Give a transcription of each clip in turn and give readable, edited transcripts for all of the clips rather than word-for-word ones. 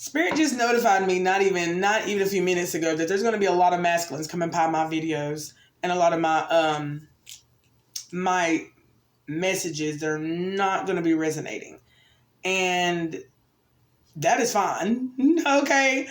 Spirit just notified me not even a few minutes ago that there's going to be a lot of masculines coming by my videos and a lot of my messages that are not going to be resonating. And that is fine. Okay.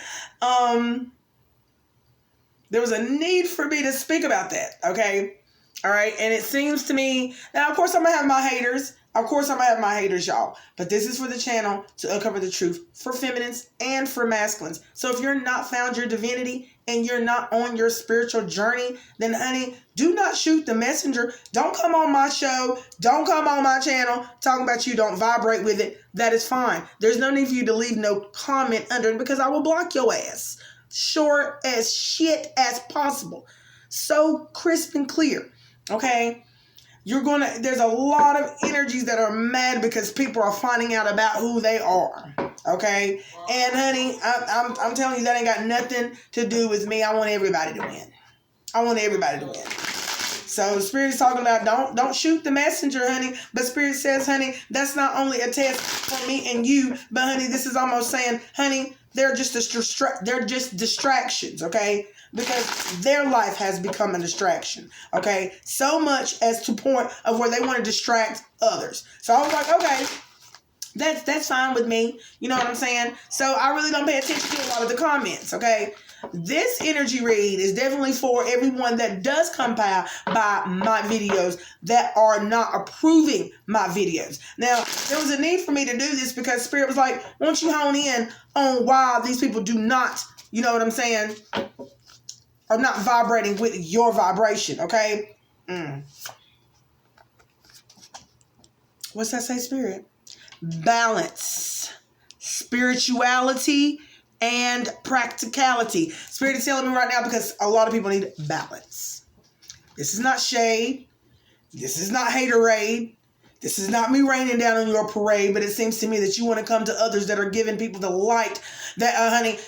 There was a need for me to speak about that. Okay. All right. And it seems to me, now, of course, I'm going to have my haters. Of course, I'm going to have my haters, y'all. But this is for the channel to uncover the truth for feminines and for masculines. So if you're not found your divinity and you're not on your spiritual journey, then, honey, do not shoot the messenger. Don't come on my show. Don't come on my channel talking about you don't vibrate with it. That is fine. There's no need for you to leave no comment under it because I will block your ass. Short as shit as possible. So crisp and clear. Okay? There's a lot of energies that are mad because people are finding out about who they are. Okay? And honey, I'm telling you, that ain't got nothing to do with me. I want everybody to win. I want everybody to win. So Spirit is talking about don't shoot the messenger, honey. But Spirit says, honey, that's not only a test for me and you, but honey, this is almost saying, honey, they're just distractions, okay? Because their life has become a distraction, okay? So much as to point of where they want to distract others. So I was like, okay, that's fine with me. You know what I'm saying? So I really don't pay attention to a lot of the comments, okay? This energy read is definitely for everyone that does come by my videos that are not approving my videos. Now, there was a need for me to do this because Spirit was like, won't you hone in on why these people do not, you know what I'm saying, are not vibrating with your vibration, okay? What's that say, Spirit? Balance, spirituality, and practicality. Spirit is telling me right now because a lot of people need balance. This is not shade. This is not haterade. This is not me raining down on your parade, but it seems to me that you want to come to others that are giving people the light, that, honey,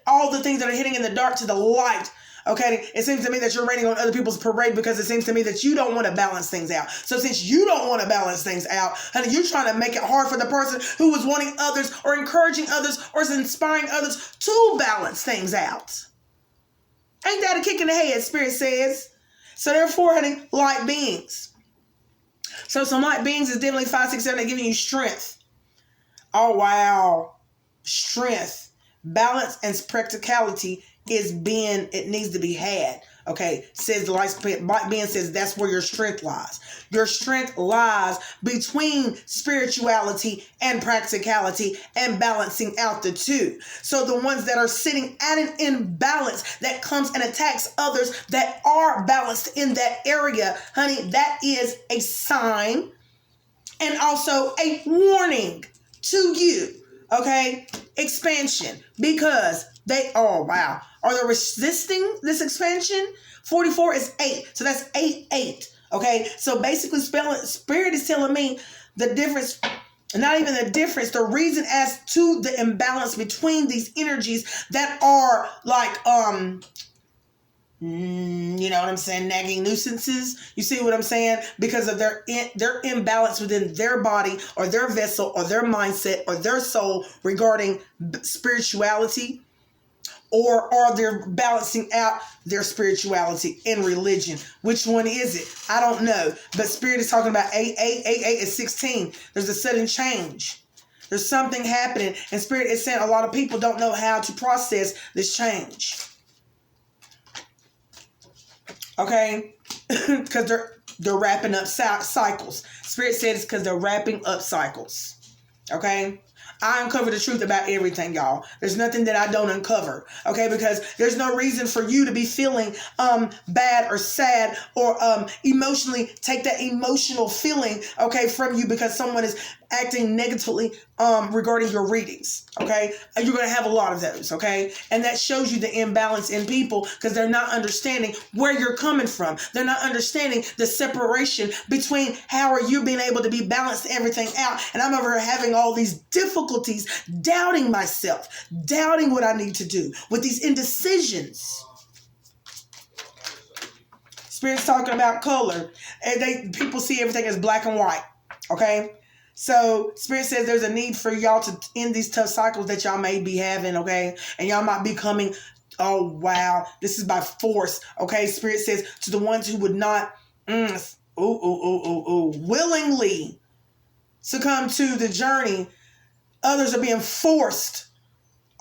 all the things that are hitting in the dark to the light. Okay, it seems to me that you're raining on other people's parade because it seems to me that you don't want to balance things out. So since you don't want to balance things out, honey, you're trying to make it hard for the person who was wanting others or encouraging others or is inspiring others to balance things out. Ain't that a kick in the head, Spirit says? So therefore, honey, light beings. So some light beings is definitely 5, 6, 7, they're giving you strength. Oh, wow. Strength. Balance and practicality it needs to be had. Okay, says the light being says that's where your strength lies. Your strength lies between spirituality and practicality and balancing out the two. So the ones that are sitting at an imbalance that comes and attacks others that are balanced in that area, honey, that is a sign and also a warning to you. Okay, expansion, because are they resisting this expansion? 44 is 8, so that's 8, 8. Okay, so basically, Spirit is telling me the difference, not even the difference, the reason as to the imbalance between these energies that are like you know what I'm saying, nagging nuisances. You see what I'm saying? Because of their imbalance within their body or their vessel or their mindset or their soul regarding spirituality, or are they balancing out their spirituality in religion? Which one is it? I don't know. But Spirit is talking about 8, 8, 8, 8 is 16. There's a sudden change. There's something happening. And Spirit is saying a lot of people don't know how to process this change. Okay, because they're wrapping up cycles. Spirit said it's because they're wrapping up cycles. Okay, I uncover the truth about everything, y'all. There's nothing that I don't uncover. Okay, because there's no reason for you to be feeling bad or sad or emotionally take that emotional feeling, okay, from you because someone is acting negatively regarding your readings. Okay, you're going to have a lot of those. Okay, and that shows you the imbalance in people because they're not understanding where you're coming from. They're not understanding the separation between how are you being able to be balanced everything out, and I'm over here having all these difficulties, doubting myself, doubting what I need to do with these indecisions. Spirit's talking about color, and people see everything as black and white. Okay, So Spirit says there's a need for y'all to end these tough cycles that y'all may be having, okay? And y'all might be coming, oh, wow, this is by force, okay? Spirit says to the ones who would not willingly succumb to the journey, others are being forced,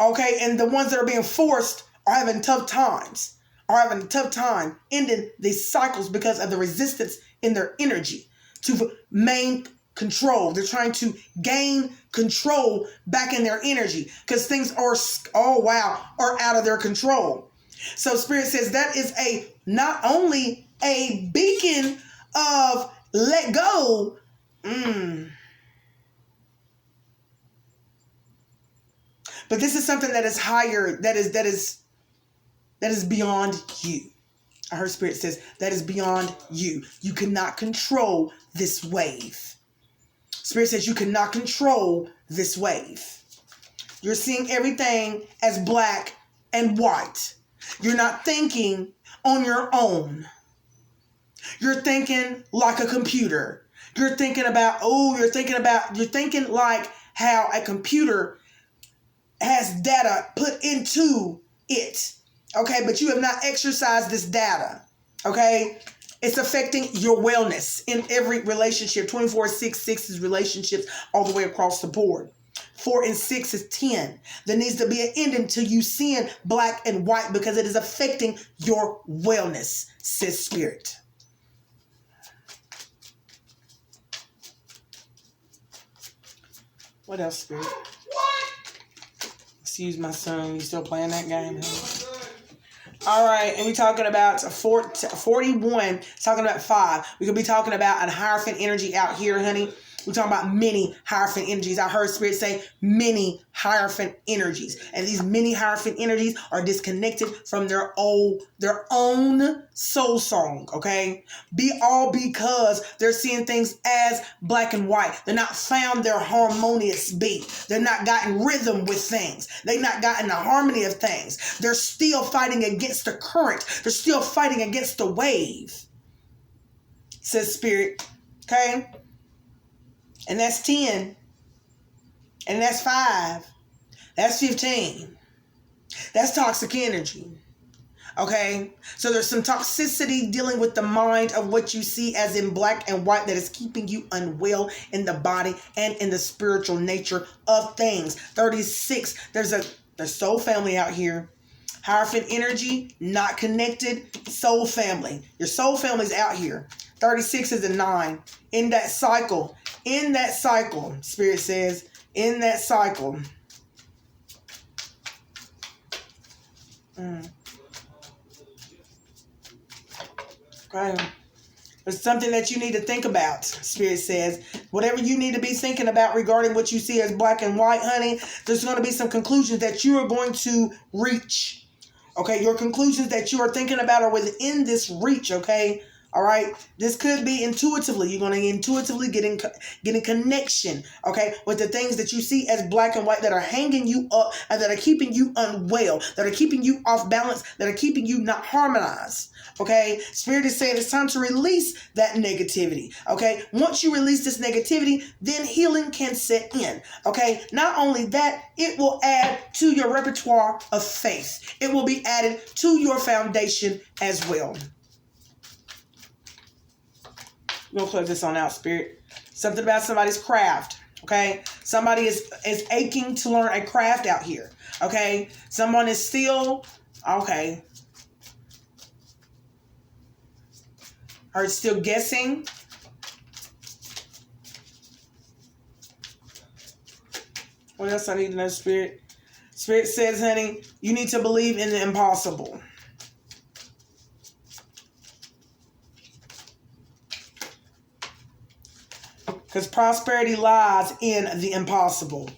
okay? And the ones that are being forced are having tough times, are having a tough time ending these cycles because of the resistance in their energy to main control. They're trying to gain control back in their energy because things are, are out of their control. So Spirit says that is not only a beacon of let go, but this is something that is higher, that is beyond you. I heard Spirit says that is beyond you. You cannot control this wave. Spirit says you cannot control this wave. You're seeing everything as black and white. You're not thinking on your own. You're thinking like a computer. You're thinking like how a computer has data put into it. Okay, but you have not exercised this data. Okay, it's affecting your wellness in every relationship. 24, 6 is relationships all the way across the board. 4 and 6 is 10. There needs to be an ending to you seeing black and white because it is affecting your wellness, says Spirit. What else, Spirit? Excuse my son. You still playing that game? Huh? All right, and we're talking about 41, talking about 5. We could be talking about a Hierophant energy out here, honey. We're talking about many Hierophant energies. I heard Spirit say many Hierophant energies. And these many Hierophant energies are disconnected from their own soul song, okay? Because they're seeing things as black and white. They're not found their harmonious beat. They're not gotten rhythm with things. They've not gotten the harmony of things. They're still fighting against the current. They're still fighting against the wave, says Spirit, okay? And that's 10. And that's 5. That's 15. That's toxic energy. Okay? So there's some toxicity dealing with the mind of what you see as in black and white that is keeping you unwell in the body and in the spiritual nature of things. 36. There's soul family out here. Hierophant energy, not connected. Soul family. Your soul family's out here. 36 is a 9. In that cycle, Spirit says, in that cycle. Okay. It's something that you need to think about, Spirit says. Whatever you need to be thinking about regarding what you see as black and white, honey, there's going to be some conclusions that you are going to reach. Okay, your conclusions that you are thinking about are within this reach, okay? All right, this could be intuitively. You're going to intuitively get in connection, okay, with the things that you see as black and white that are hanging you up and that are keeping you unwell, that are keeping you off balance, that are keeping you not harmonized, okay? Spirit is saying it's time to release that negativity, okay? Once you release this negativity, then healing can set in, okay? Not only that, it will add to your repertoire of faith. It will be added to your foundation as well. We're going to close this on out, Spirit. Something about somebody's craft, okay? Somebody is aching to learn a craft out here, okay? Someone is still, okay. Are still guessing. What else I need to know, Spirit? Spirit says, honey, you need to believe in the impossible. Because prosperity lies in the impossible.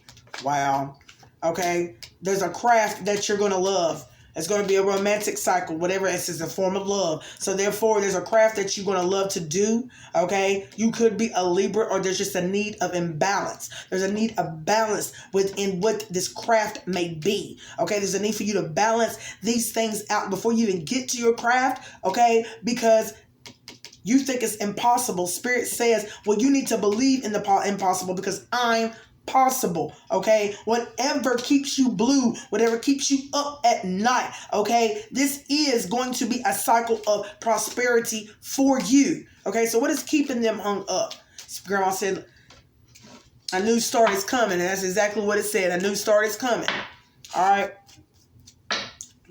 Wow. Okay. There's a craft that you're going to love. It's going to be a romantic cycle, whatever. It's a form of love. So therefore, there's a craft that you're going to love to do. Okay. You could be a Libra, or there's just a need of imbalance. There's a need of balance within what this craft may be. Okay. There's a need for you to balance these things out before you even get to your craft. Okay. Because You think it's impossible. Spirit says, well, you need to believe in the impossible because I'm possible. Okay, whatever keeps you blue, whatever keeps you up at night, okay, this is going to be a cycle of prosperity for you. Okay, so what is keeping them hung up? Grandma said a new start is coming, and that's exactly what it said. A new start is coming. All right,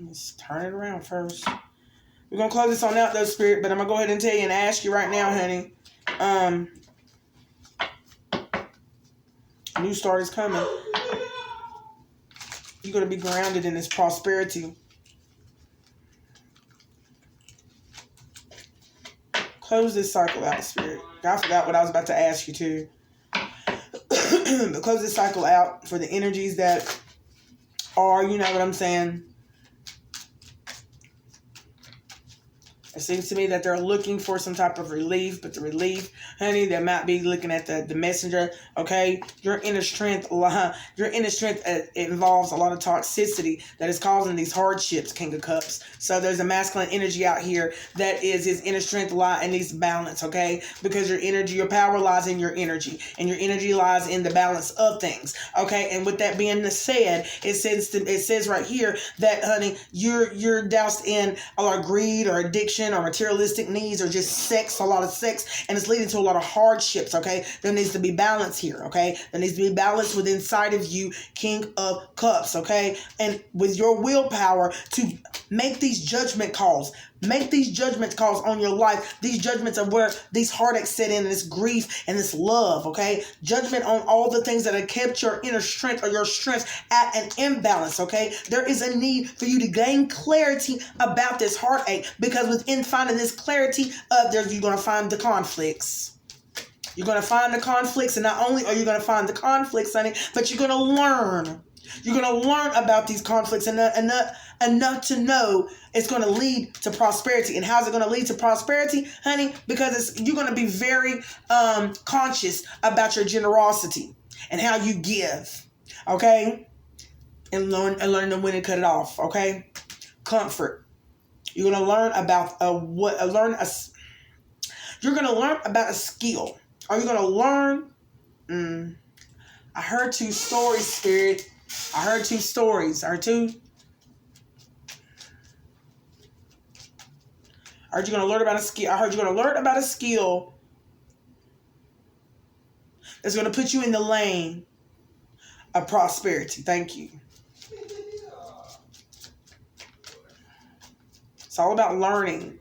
let's turn it around first. We're gonna close this on out though, Spirit, but I'm gonna go ahead and tell you and ask you right now, honey. A new start is coming. You're going to be grounded in this prosperity. Close this cycle out, Spirit. I forgot what I was about to ask you too. But close this cycle out for the energies that are, you know what I'm saying. It seems to me that they're looking for some type of relief, but the relief, honey, they might be looking at the messenger, okay? Your inner strength, it involves a lot of toxicity that is causing these hardships, King of Cups. So there's a masculine energy out here that is his inner strength and needs balance, okay? Because your energy, your power lies in your energy, and your energy lies in the balance of things, okay? And with that being said, it says right here that, honey, you're doused in a lot of greed or addiction or materialistic needs or just sex, a lot of sex, and it's leading to a lot of hardships, okay? There needs to be balance here, okay? There needs to be balance within inside of you, King of Cups, okay? And with your willpower to make these judgment calls. Make these judgment calls on your life. These judgments are where these heartaches set in, this grief and this love, okay? Judgment on all the things that have kept your inner strength or your strength at an imbalance, okay? There is a need for you to gain clarity about this heartache because within finding this clarity, you're going to find the conflicts. You're going to find the conflicts, and not only are you going to find the conflicts, honey, but you're going to learn. You're going to learn about these conflicts enough to know it's going to lead to prosperity. And how's it going to lead to prosperity, honey? Because you're going to be very conscious about your generosity and how you give, okay? And learn to when to cut it off, okay? Comfort. You're going to learn about you're going to learn about a skill. Are you going to learn? I heard two stories, Spirit. I heard two stories. I heard you're going to learn about a skill. I heard you're going to learn about a skill that's going to put you in the lane of prosperity. Thank you. It's all about learning.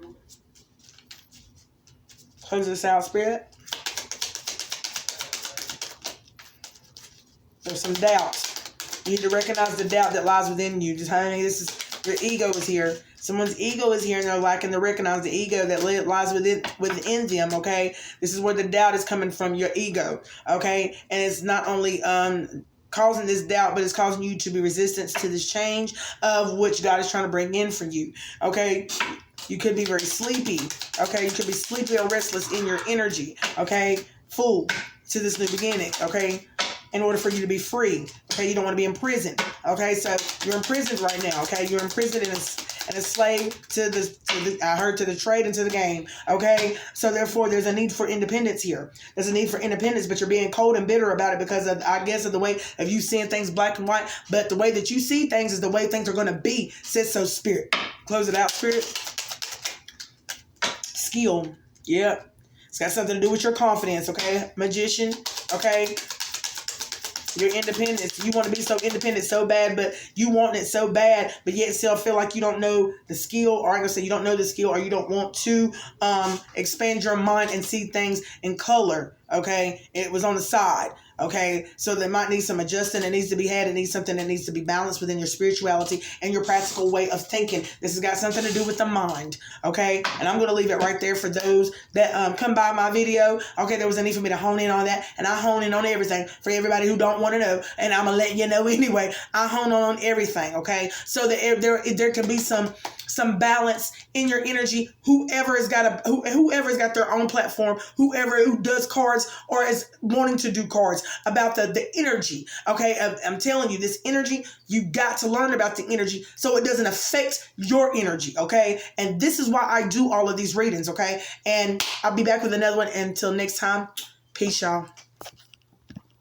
Close this out, Spirit. There's some doubt. You need to recognize the doubt that lies within you. Just, honey, your ego is here. Someone's ego is here, and they're lacking to recognize the ego that lies within them, okay? This is where the doubt is coming from, your ego, okay? And it's not only causing this doubt, but it's causing you to be resistant to this change of which God is trying to bring in for you, okay? You could be very sleepy, okay? You could be sleepy or restless in your energy, okay? Full to this new beginning, okay? In order for you to be free, okay? You don't want to be in prison, okay? So you're in prison right now, okay? You're in prison and a slave to the trade and to the game, okay? So therefore, there's a need for independence here. There's a need for independence, but you're being cold and bitter about it because of, I guess, of the way of you seeing things black and white. But the way that you see things is the way things are going to be, says so, Spirit. Close it out, Spirit. Skill, yeah. It's got something to do with your confidence, okay? Magician, okay? Your independence. You want to be so independent so bad, but you want it so bad, but yet still feel like you don't know the skill, or I'm going to say you don't know the skill, or you don't want to expand your mind and see things in color, okay? It was on the side, okay? So there might need some adjusting that needs to be had. It needs something that needs to be balanced within your spirituality and your practical way of thinking. This has got something to do with the mind, okay? And I'm going to leave it right there for those that come by my video. Okay, there was a need for me to hone in on that, and I hone in on everything for everybody who don't want to know, and I'm going to let you know anyway. I hone on everything, okay? So that there can be some balance in your energy. Whoever has got their own platform, who does cards or is wanting to do cards, cards about the energy. Okay, I'm telling you, this energy, you got to learn about the energy so it doesn't affect your energy. Okay, and this is why I do all of these readings. Okay, and I'll be back with another one. Until next time, peace, y'all.